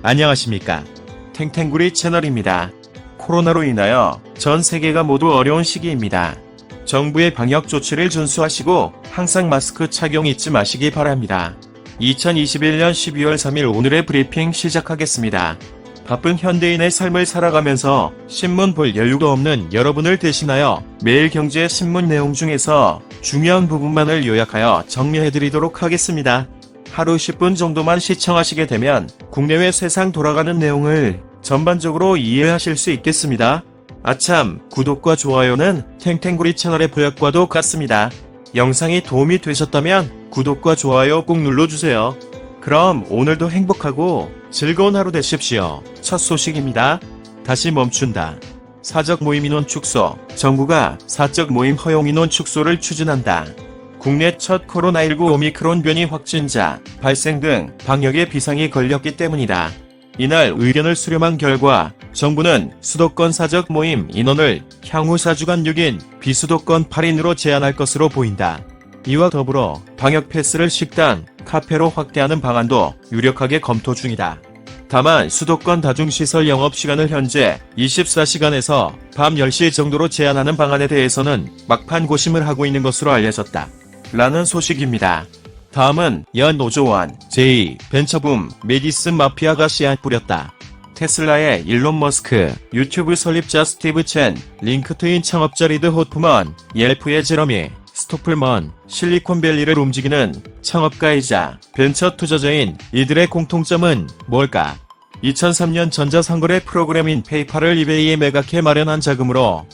안녕하십니까. 탱탱구리 채널입니다. 코로나로 인하여 전 세계가 모두 어려운 시기입니다. 정부의 방역 조치를 준수하시고 항상 마스크 착용 잊지 마시기 바랍니다. 2021년 12월 3일 오늘의 브리핑 시작하겠습니다. 바쁜 현대인의 삶을 살아가면서 신문 볼 여유가 없는 여러분을 대신하여 매일 경제 신문 내용 중에서 중요한 부분만을 요약하여 정리해드리도록 하겠습니다. 하루 10분 정도만 시청하시게 되면 국내외 세상 돌아가는 내용을 전반적으로 이해하실 수 있겠습니다. 아참, 구독과 좋아요는 탱탱구리 채널의 보약과도 같습니다. 영상이 도움이 되셨다면 구독과 좋아요 꼭 눌러주세요. 그럼 오늘도 행복하고 즐거운 하루 되십시오. 첫 소식입니다. 다시 멈춘다. 사적 모임 인원 축소. 정부가 사적 모임 허용 인원 축소를 추진한다. 국내 첫 코로나19 오미크론 변이 확진자 발생 등 방역에 비상이 걸렸기 때문이다. 이날 의견을 수렴한 결과 정부는 수도권 사적 모임 인원을 향후 4주간 6인, 비수도권 8인으로 제한할 것으로 보인다. 이와 더불어 방역 패스를 식당, 카페로 확대하는 방안도 유력하게 검토 중이다. 다만 수도권 다중시설 영업시간을 현재 24시간에서 밤 10시 정도로 제한하는 방안에 대해서는 막판 고심을 하고 있는 것으로 알려졌다. 라는 소식입니다. 다음은 연 5조 원, 제2벤처붐 메디슨 마피아가 씨앗 뿌렸다. 테슬라의 일론 머스크, 유튜브 설립자 스티브 첸, 링크트인 창업자 리드 호프먼, 옐프의 제러미 스토플먼, 실리콘밸리를 움직이는 창업가이자 벤처 투자자인 이들의 공통점은 뭘까? 2003년 전자상거래 프로그램인 페이팔을 이베이에 매각해 마련한 자금으로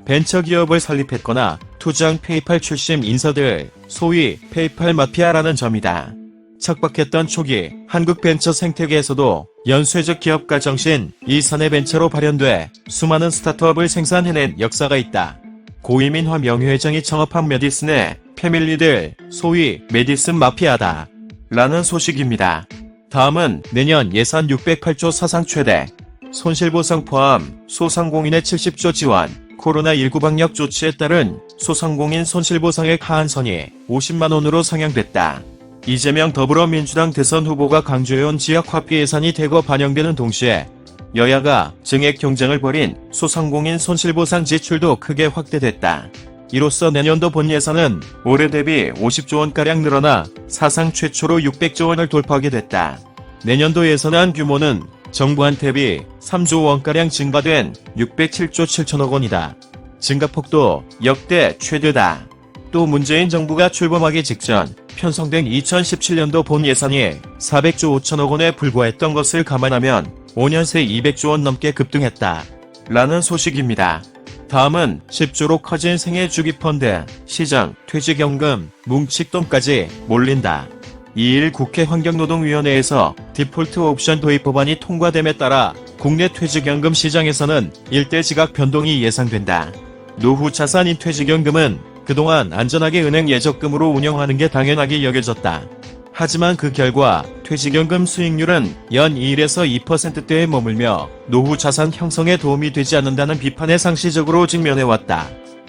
벤처기업을 설립했거나 투자한 페이팔 출신 인사들, 소위 페이팔 마피아라는 점이다. 척박했던 초기 한국 벤처 생태계에서도 연쇄적 기업가 정신, 이 사내 벤처로 발현돼 수많은 스타트업을 생산해낸 역사가 있다. 고이민화 명예회장이 창업한 메디슨의 패밀리들, 소위 메디슨 마피아다. 라는 소식입니다. 다음은 내년 예산 608조 사상 최대, 손실보상 포함 소상공인의 70조 지원, 코로나19 방역 조치에 따른 소상공인 손실보상액 하한선이 50만원으로 상향됐다. 이재명 더불어민주당 대선 후보가 강조해온 지역화폐 예산이 대거 반영되는 동시에 여야가 증액 경쟁을 벌인 소상공인 손실보상 지출도 크게 확대됐다. 이로써 내년도 본 예산은 올해 대비 50조 원가량 늘어나 사상 최초로 600조 원을 돌파하게 됐다. 내년도 예산안 규모는 정부안 대비 3조 원가량 증가된 607조 7천억 원이다. 증가폭도 역대 최대다. 또 문재인 정부가 출범하기 직전 편성된 2017년도 본 예산이 400조 5천억 원에 불과했던 것을 감안하면 5년 새 200조 원 넘게 급등했다. 라는 소식입니다. 다음은 10조로 커진 생애주기펀드, 시장, 퇴직연금, 뭉칫돈까지 몰린다. 2일 국회 환경노동위원회에서 디폴트 옵션 도입 법안이 통과됨에 따라 국내 퇴직연금 시장에서는 일대 지각 변동이 예상된다. 노후 자산인 퇴직연금은 그동안 안전하게 은행 예적금으로 운영하는 게 당연하게 여겨졌다. 하지만 그 결과 퇴직연금 수익률은 연 1에서 2%대에 머물며 노후 자산 형성에 도움이 되지 않는다는 비판에 상시적으로 직면해왔다.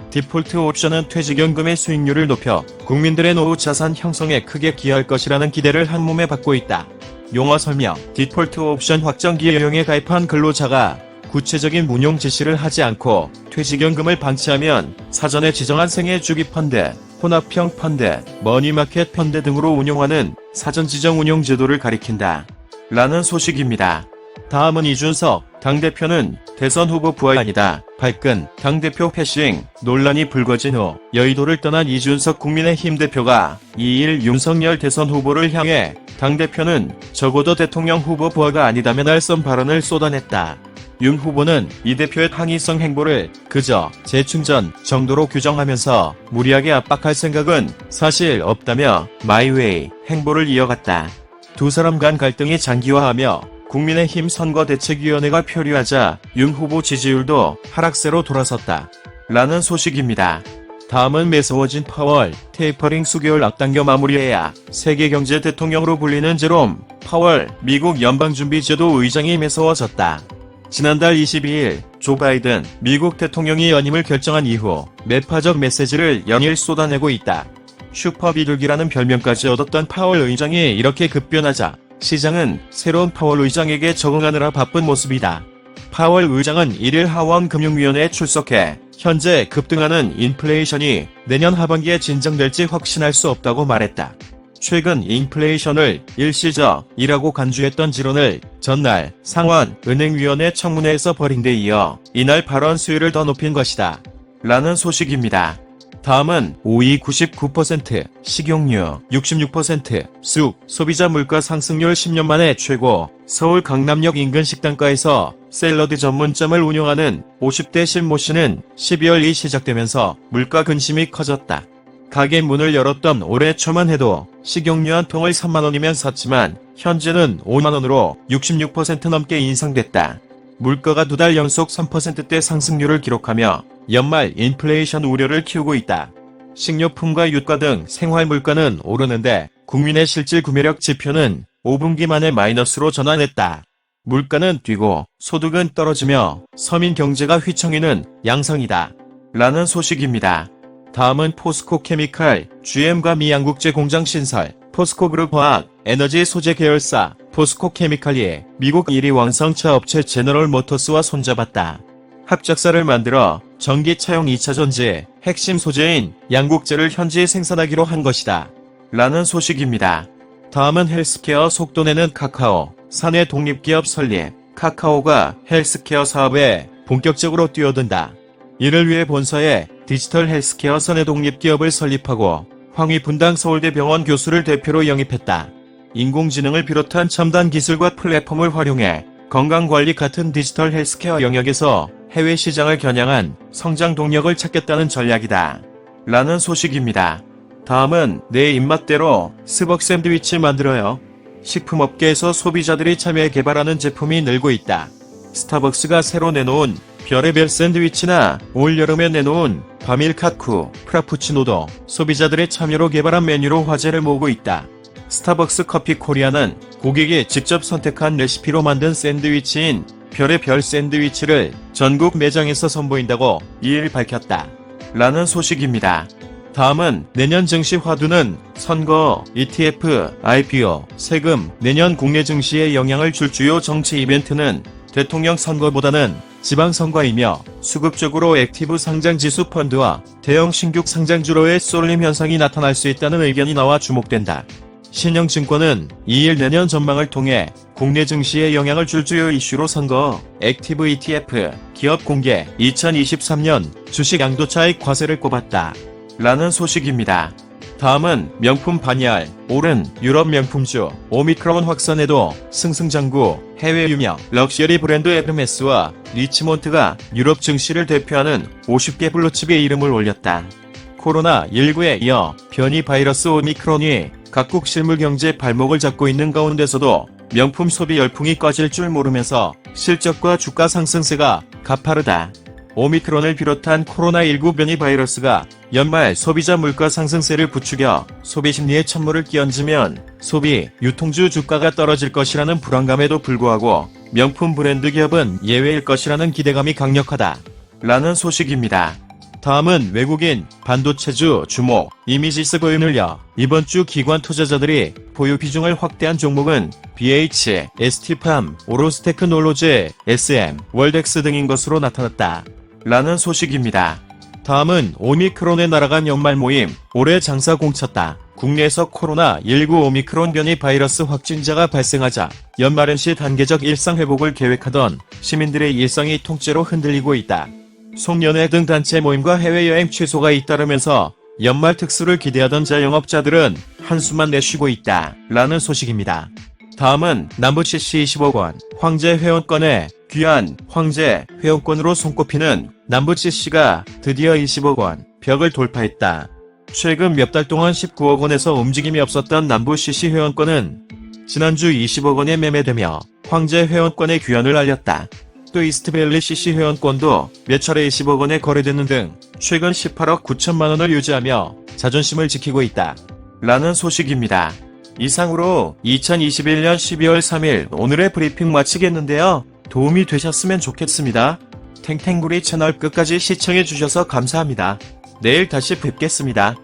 디폴트 옵션은 퇴직연금의 수익률을 높여 국민들의 노후 자산 형성에 크게 기여할 것이라는 기대를 한몸에 받고 있다. 용어 설명: 디폴트 옵션 확정기여용에 가입한 근로자가 구체적인 운용 지시를 하지 않고 퇴직연금을 방치하면 사전에 지정한 생애주기펀드, 혼합형 펀드, 머니마켓 펀드 등으로 운용하는 사전 지정 운용 제도를 가리킨다. 라는 소식입니다. 다음은 이준석 당대표는 대선 후보 부하 아니다. 발끈 당대표 패싱 논란이 불거진 후 여의도를 떠난 이준석 국민의힘 대표가 2일 윤석열 대선 후보를 향해 당대표는 적어도 대통령 후보 부하가 아니다면 할 뻔 발언을 쏟아냈다. 윤 후보는 이 대표의 항의성 행보를 그저 재충전 정도로 규정하면서 무리하게 압박할 생각은 사실 없다며 마이웨이 행보를 이어갔다. 두 사람 간 갈등이 장기화하며 국민의힘 선거대책위원회가 표류하자 윤 후보 지지율도 하락세로 돌아섰다. 라는 소식입니다. 다음은 매서워진 파월, 테이퍼링 수개월 앞당겨 마무리해야 세계경제 대통령으로 불리는 제롬 파월 미국 연방준비제도 의장이 매서워졌다. 지난달 22일 조 바이든 미국 대통령이 연임을 결정한 이후 매파적 메시지를 연일 쏟아내고 있다. 슈퍼비둘기라는 별명까지 얻었던 파월 의장이 이렇게 급변하자 시장은 새로운 파월 의장에게 적응하느라 바쁜 모습이다. 파월 의장은 1일 하원금융위원회에 출석해 현재 급등하는 인플레이션이 내년 하반기에 진정될지 확신할 수 없다고 말했다. 최근 인플레이션을 일시적이라고 간주했던 지론을 전날 상원은행위원회 청문회에서 벌인 데 이어 이날 발언 수위를 더 높인 것이다. 라는 소식입니다. 다음은 오이 99%, 식용유 66%, 쑥, 소비자 물가 상승률 10년 만에 최고, 서울 강남역 인근 식당가에서 샐러드 전문점을 운영하는 50대 신모 씨는 12월이 시작되면서 물가 근심이 커졌다. 가게 문을 열었던 올해 초만 해도 식용유 한 통을 3만원이면 샀지만 현재는 5만원으로 66% 넘게 인상됐다. 물가가 2달 연속 3%대 상승률을 기록하며 연말 인플레이션 우려를 키우고 있다. 식료품과 유가 등 생활 물가는 오르는데 국민의 실질 구매력 지표는 5분기 만에 마이너스로 전환했다. 물가는 뛰고 소득은 떨어지며 서민 경제가 휘청이는 양상이다. 라는 소식입니다. 다음은 포스코 케미칼, GM과 미양국제 공장 신설, 포스코그룹 화학, 에너지 소재 계열사, 포스코 케미칼이 미국 1위 완성차 업체 제너럴 모터스와 손잡았다. 합작사를 만들어 전기차용 2차 전지, 핵심 소재인 양국재를 현지에 생산하기로 한 것이다. 라는 소식입니다. 다음은 헬스케어 속도내는 카카오, 사내 독립기업 설립, 카카오가 헬스케어 사업에 본격적으로 뛰어든다. 이를 위해 본사에 디지털 헬스케어 사내 독립기업을 설립하고 황희 분당 서울대병원 교수를 대표로 영입했다. 인공지능을 비롯한 첨단 기술과 플랫폼을 활용해 건강관리 같은 디지털 헬스케어 영역에서 해외 시장을 겨냥한 성장 동력을 찾겠다는 전략이다. 라는 소식입니다. 다음은 내 입맛대로 스벅 샌드위치 만들어요. 식품업계에서 소비자들이 참여해 개발하는 제품이 늘고 있다. 스타벅스가 새로 내놓은 별의별 샌드위치나 올여름에 내놓은 바밀 카쿠, 프라푸치노도 소비자들의 참여로 개발한 메뉴로 화제를 모으고 있다. 스타벅스 커피 코리아는 고객이 직접 선택한 레시피로 만든 샌드위치인 별의 별 샌드위치를 전국 매장에서 선보인다고 2일 밝혔다. 라는 소식입니다. 다음은 내년 증시 화두는 선거, ETF, IPO, 세금, 내년 국내 증시에 영향을 줄 주요 정치 이벤트는 대통령 선거보다는 지방선거이며 수급적으로 액티브 상장지수 펀드와 대형 신규 상장주로의 쏠림 현상이 나타날 수 있다는 의견이 나와 주목된다. 신영증권은 2일 내년 전망을 통해 국내 증시에 영향을 줄 주요 이슈로 선거, 액티브 ETF, 기업 공개, 2023년 주식 양도차익 과세를 꼽았다. 라는 소식입니다. 다음은 명품 반야알, 오른 유럽 명품주, 오미크론 확산에도 승승장구, 해외 유명 럭셔리 브랜드 에르메스와 리치몬트가 유럽 증시를 대표하는 50개 블루칩의 이름을 올렸다. 코로나19에 이어 변이 바이러스 오미크론이 각국 실물 경제 발목을 잡고 있는 가운데서도 명품 소비 열풍이 꺼질 줄 모르면서 실적과 주가 상승세가 가파르다. 오미크론을 비롯한 코로나19 변이 바이러스가 연말 소비자 물가 상승세를 부추겨 소비 심리에 찬물을 끼얹으면 소비, 유통주 주가가 떨어질 것이라는 불안감에도 불구하고 명품 브랜드 기업은 예외일 것이라는 기대감이 강력하다. 라는 소식입니다. 다음은 외국인 반도체주 주목, 이미지스 보유 늘려. 이번 주 기관 투자자들이 보유 비중을 확대한 종목은 BH, ST팜, 오로스테크놀로지, SM, 월덱스 등인 것으로 나타났다. 라는 소식입니다. 다음은 오미크론에 날아간 연말 모임, 올해 장사 공쳤다. 국내에서 코로나19 오미크론 변이 바이러스 확진자가 발생하자 연말연시 단계적 일상 회복을 계획하던 시민들의 일상이 통째로 흔들리고 있다. 송년회 등 단체 모임과 해외여행 취소가 잇따르면서 연말 특수를 기대하던 자영업자들은 한숨만 내쉬고 있다. 라는 소식입니다. 다음은 남부 CC 20억 원, 황제 회원권에 귀한 황제 회원권으로 손꼽히는 남부 CC가 드디어 20억 원 벽을 돌파했다. 최근 몇 달 동안 19억 원에서 움직임이 없었던 남부 CC 회원권은 지난주 20억 원에 매매되며 황제 회원권의 귀환을 알렸다. 또 이스트밸리 CC 회원권도 몇 차례 20억 원에 거래되는 등 최근 18억 9천만 원을 유지하며 자존심을 지키고 있다. 라는 소식입니다. 이상으로 2021년 12월 3일 오늘의 브리핑 마치겠는데요. 도움이 되셨으면 좋겠습니다. 탱탱구리 채널 끝까지 시청해주셔서 감사합니다. 내일 다시 뵙겠습니다.